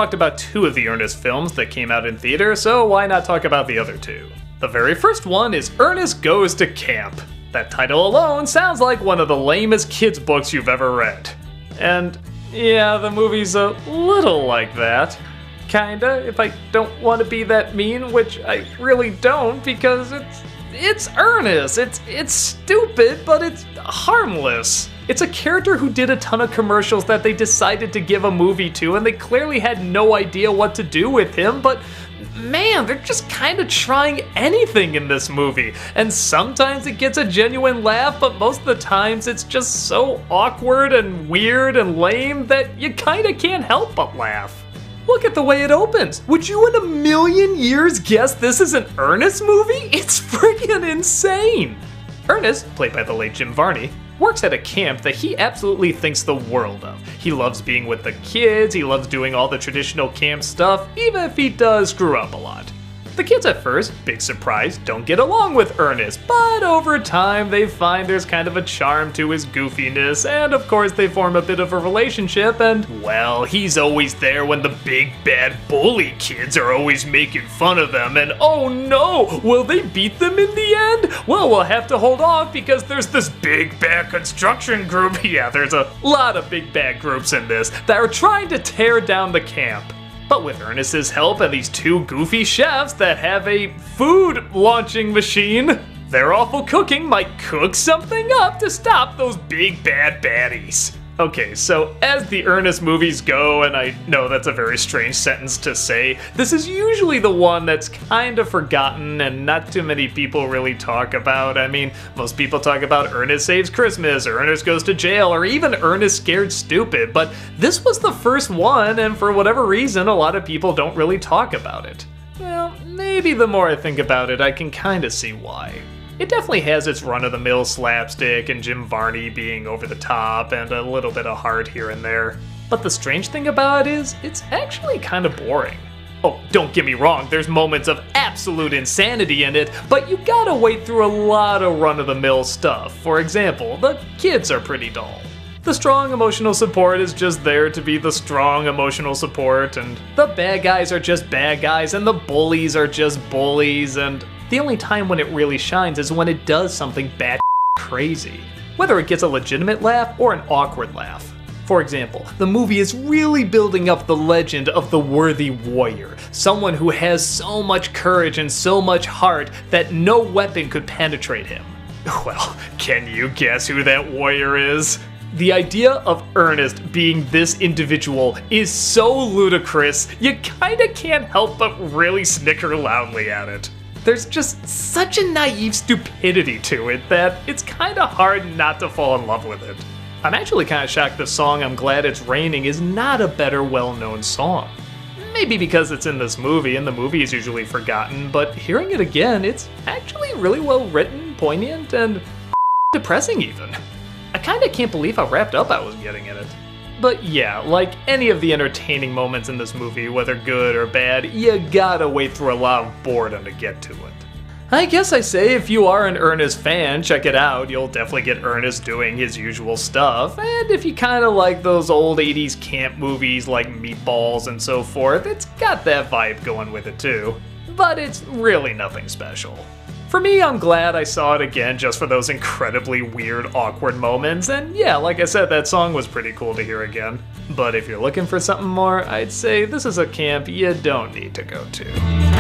talked about 2 of the Ernest films that came out in theater, so why not talk about the other 2? The very first one is Ernest Goes to Camp. That title alone sounds like one of the lamest kids' books you've ever read. And yeah, the movie's a little like that. Kinda, if I don't want to be that mean, which I really don't, because it's Ernest. It's stupid, but it's harmless. It's a character who did a ton of commercials that they decided to give a movie to, and they clearly had no idea what to do with him, but man, they're just kind of trying anything in this movie. And sometimes it gets a genuine laugh, but most of the times it's just so awkward and weird and lame that you kind of can't help but laugh. Look at the way it opens. Would you in a million years guess this is an Ernest movie? It's freaking insane. Ernest, played by the late Jim Varney, works at a camp that he absolutely thinks the world of. He loves being with the kids, he loves doing all the traditional camp stuff, even if he does screw up a lot. The kids at first, big surprise, don't get along with Ernest, but over time they find there's kind of a charm to his goofiness, and of course they form a bit of a relationship, and well, he's always there when the big bad bully kids are always making fun of them, and oh no, will they beat them in the end? Well, we'll have to hold off because there's this big bad construction group, yeah, there's a lot of big bad groups in this, that are trying to tear down the camp. But with Ernest's help and these 2 goofy chefs that have a food launching machine, their awful cooking might cook something up to stop those big bad baddies. Okay, so as the Ernest movies go, and I know that's a very strange sentence to say, this is usually the one that's kind of forgotten and not too many people really talk about. I mean, most people talk about Ernest Saves Christmas, or Ernest Goes to Jail, or even Ernest Scared Stupid, but this was the first one, and for whatever reason, a lot of people don't really talk about it. Well, maybe the more I think about it, I can kind of see why. It definitely has its run-of-the-mill slapstick and Jim Varney being over the top and a little bit of heart here and there. But the strange thing about it is, it's actually kind of boring. Oh, don't get me wrong, there's moments of absolute insanity in it, but you gotta wade through a lot of run-of-the-mill stuff. For example, the kids are pretty dull. The strong emotional support is just there to be the strong emotional support, and the bad guys are just bad guys, and the bullies are just bullies, and the only time when it really shines is when it does something bad crazy. Whether it gets a legitimate laugh or an awkward laugh. For example, the movie is really building up the legend of the worthy warrior, someone who has so much courage and so much heart that no weapon could penetrate him. Well, can you guess who that warrior is? The idea of Ernest being this individual is so ludicrous, you kinda can't help but really snicker loudly at it. There's just such a naive stupidity to it that it's kinda hard not to fall in love with it. I'm actually kinda shocked the song I'm Glad It's Raining is not a better well-known song. Maybe because it's in this movie and the movie is usually forgotten, but hearing it again, it's actually really well written, poignant, and depressing even. I kinda can't believe how wrapped up I was getting in it. But yeah, like any of the entertaining moments in this movie, whether good or bad, you gotta wade through a lot of boredom to get to it. I guess I say if you are an Ernest fan, check it out. You'll definitely get Ernest doing his usual stuff. And if you kinda like those old 80s camp movies like Meatballs and so forth, it's got that vibe going with it too. But it's really nothing special. For me, I'm glad I saw it again just for those incredibly weird, awkward moments, and yeah, like I said, that song was pretty cool to hear again. But if you're looking for something more, I'd say this is a camp you don't need to go to.